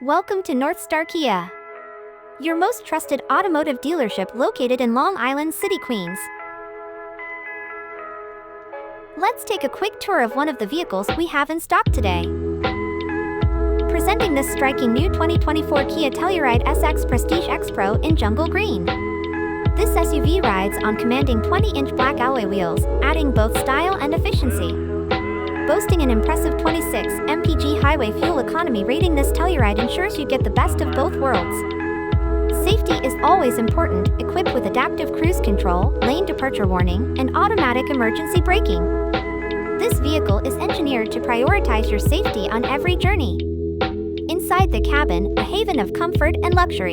Welcome to Northstar Kia, your most trusted automotive dealership located in Long Island City, Queens. Let's take a quick tour of one of the vehicles we have in stock today. Presenting this striking new 2024 Kia Telluride SX Prestige X Pro in jungle green. This SUV rides on commanding 20-inch black alloy wheels, adding both style and efficiency. Boasting an impressive 26 mpg highway fuel economy rating, this Telluride ensures you get the best of both worlds. Safety is always important, equipped with adaptive cruise control, lane departure warning, and automatic emergency braking. This vehicle is engineered to prioritize your safety on every journey. Inside the cabin, a haven of comfort and luxury.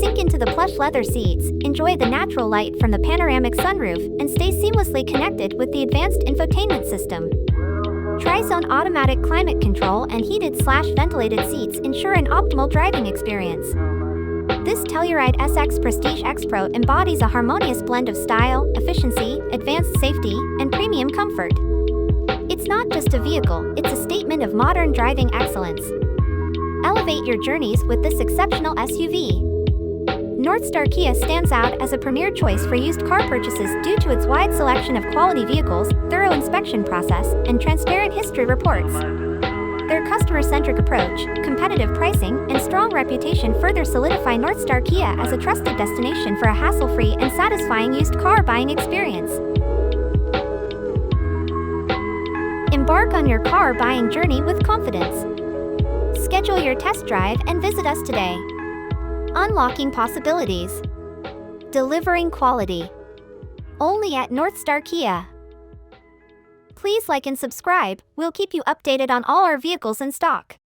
Sink into the plush leather seats, enjoy the natural light from the panoramic sunroof, and stay seamlessly connected with the advanced infotainment system. Tri-zone automatic climate control and heated/ventilated seats ensure an optimal driving experience. This Telluride SX Prestige X Pro embodies a harmonious blend of style, efficiency, advanced safety, and premium comfort. It's not just a vehicle, it's a statement of modern driving excellence. Elevate your journeys with this exceptional SUV. Northstar Kia stands out as a premier choice for used car purchases due to its wide selection of quality vehicles, thorough inspection process, and transparent history reports. Their customer-centric approach, competitive pricing, and strong reputation further solidify Northstar Kia as a trusted destination for a hassle-free and satisfying used car buying experience. Embark on your car buying journey with confidence. Schedule your test drive and visit us today. Unlocking possibilities. Delivering quality. Only at Northstar Kia. Please like and subscribe, we'll keep you updated on all our vehicles in stock.